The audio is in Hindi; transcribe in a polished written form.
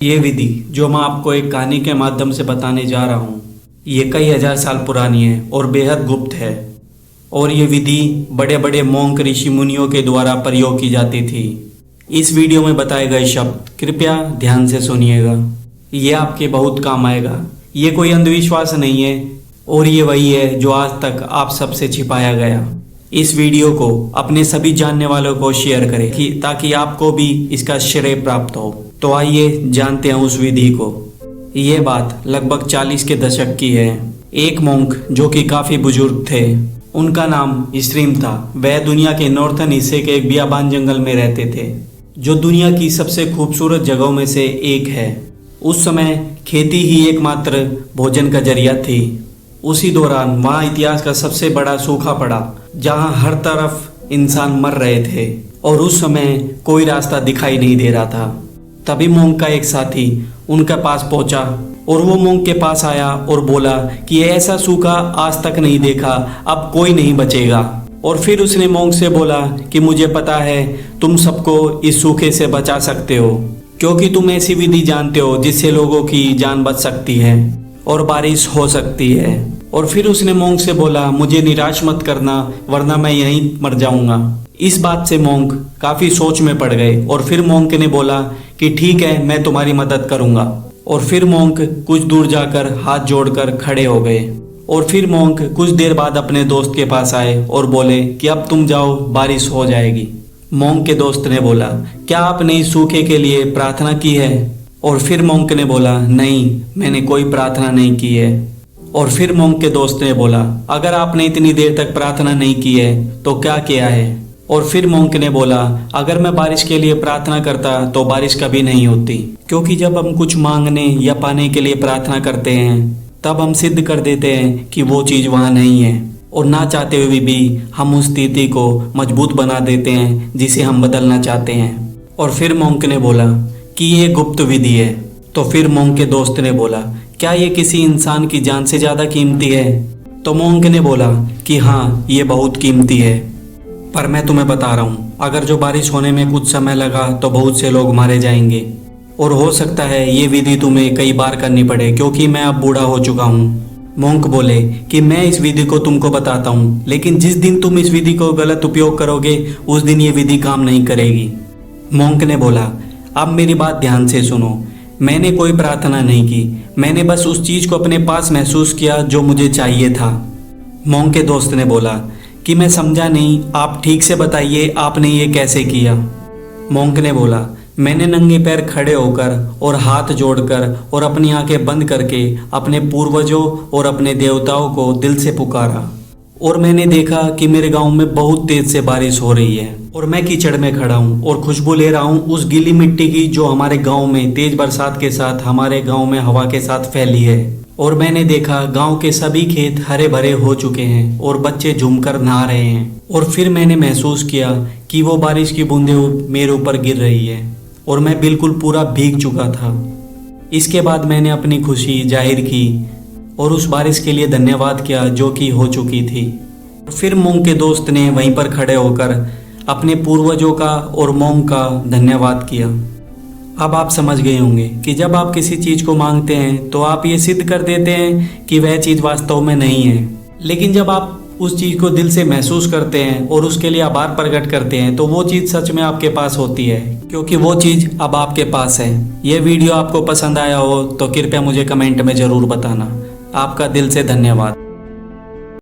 ये विधि जो मैं आपको एक कहानी के माध्यम से बताने जा रहा हूँ, ये कई हजार साल पुरानी है और बेहद गुप्त है। और ये विधि बड़े बड़े मोंक ऋषि मुनियों के द्वारा प्रयोग की जाती थी। इस वीडियो में बताए गए शब्द कृपया ध्यान से सुनिएगा, ये आपके बहुत काम आएगा। ये कोई अंधविश्वास नहीं है और ये वही है जो आज तक आप सबसे छिपाया गया। इस वीडियो को अपने सभी जानने वालों को शेयर करें ताकि आपको भी इसका श्रेय प्राप्त हो। तो आइए जानते हैं उस विधि को। ये बात लगभग 40 के दशक की है। एक मोंक जो कि काफ़ी बुजुर्ग थे, उनका नाम स्ट्रीम था। वह दुनिया के नॉर्थन हिस्से के एक बियाबान जंगल में रहते थे, जो दुनिया की सबसे खूबसूरत जगहों में से एक है। उस समय खेती ही एकमात्र भोजन का जरिया थी। उसी दौरान वहाँ इतिहास का सबसे बड़ा सूखा पड़ा, जहाँ हर तरफ इंसान मर रहे थे और उस समय कोई रास्ता दिखाई नहीं दे रहा था। तभी मोंक का एक साथी उनके पास पहुंचा और वो मोंक के पास आया और बोला कि ऐसा सूखा आज तक नहीं देखा, अब कोई नहीं बचेगा। और फिर उसने मोंक से बोला कि मुझे पता है तुम सबको इस सूखे से बचा सकते हो, क्योंकि तुम ऐसी विधि जानते हो जिससे लोगों की जान बच सकती है और बारिश हो सकती है। और फिर उसने मोंक से बोला मुझे निराश मत करना, वरना मैं यहीं मर जाऊंगा। इस बात से मोंक काफ़ी सोच में पड़ गए और फिर मोंक ने बोला कि ठीक है, मैं तुम्हारी मदद करूंगा। और फिर मोंक कुछ दूर जाकर हाथ जोड़कर खड़े हो गए। और फिर मोंक कुछ देर बाद अपने दोस्त के पास आए और बोले कि अब तुम जाओ, बारिश हो जाएगी। मोंक के दोस्त ने बोला क्या आपने इस सूखे के लिए प्रार्थना की है? और फिर मोंक ने बोला नहीं, मैंने कोई प्रार्थना नहीं की है। और फिर मोंक के दोस्त ने बोला अगर आपने इतनी देर तक प्रार्थना नहीं की है तो क्या किया है? और फिर मोंक ने बोला अगर मैं बारिश के लिए प्रार्थना करता तो बारिश कभी नहीं होती, क्योंकि जब हम कुछ मांगने या पाने के लिए प्रार्थना करते हैं तब हम सिद्ध कर देते हैं कि वो चीज़ वहाँ नहीं है, और ना चाहते हुए भी हम उस स्थिति को मजबूत बना देते हैं जिसे हम बदलना चाहते हैं। और फिर मोंक ने बोला कि ये गुप्त विधि है। तो फिर मोंक के दोस्त ने बोला क्या ये किसी इंसान की जान से ज़्यादा कीमती है? तो मोंक ने बोला कि हाँ, ये बहुत कीमती है, पर मैं तुम्हें बता रहा हूँ अगर जो बारिश होने में कुछ समय लगा तो बहुत से लोग मारे जाएंगे, और हो सकता है ये विधि तुम्हें कई बार करनी पड़े, क्योंकि मैं अब बूढ़ा हो चुका हूँ। मोंक बोले कि मैं इस विधि को तुमको बताता हूँ, लेकिन जिस दिन तुम इस विधि को गलत उपयोग करोगे उस दिन ये विधि काम नहीं करेगी। मोंक ने बोला अब मेरी बात ध्यान से सुनो, मैंने कोई प्रार्थना नहीं की, मैंने बस उस चीज़ को अपने पास महसूस किया जो मुझे चाहिए था। मोंक के दोस्त ने बोला कि मैं समझा नहीं, आप ठीक से बताइए आपने ये कैसे किया? मोंक ने बोला मैंने नंगे पैर खड़े होकर और हाथ जोड़कर और अपनी आंखें बंद करके अपने पूर्वजों और अपने देवताओं को दिल से पुकारा, और मैंने देखा कि मेरे गांव में बहुत तेज से बारिश हो रही है और मैं कीचड़ में खड़ा हूँ और खुशबू ले रहा हूँ उस गीली मिट्टी की जो हमारे गांव में तेज बरसात के साथ हमारे गांव में हवा के साथ फैली है। और मैंने देखा गांव के सभी खेत हरे भरे हो चुके हैं और बच्चे झूमकर नहा रहे हैं। और फिर मैंने महसूस किया कि वो बारिश की बूंदें मेरे ऊपर गिर रही है और मैं बिल्कुल पूरा भीग चुका था। इसके बाद मैंने अपनी खुशी जाहिर की और उस बारिश के लिए धन्यवाद किया जो कि हो चुकी थी। फिर मोंक के दोस्त ने वहीं पर खड़े होकर अपने पूर्वजों का और मोंक का धन्यवाद किया। अब आप समझ गए होंगे कि जब आप किसी चीज़ को मांगते हैं तो आप ये सिद्ध कर देते हैं कि वह चीज़ वास्तव में नहीं है, लेकिन जब आप उस चीज़ को दिल से महसूस करते हैं और उसके लिए आभार प्रकट करते हैं तो वो चीज़ सच में आपके पास होती है, क्योंकि वो चीज़ अब आपके पास है। ये वीडियो आपको पसंद आया हो तो कृपया मुझे कमेंट में ज़रूर बताना। आपका दिल से धन्यवाद।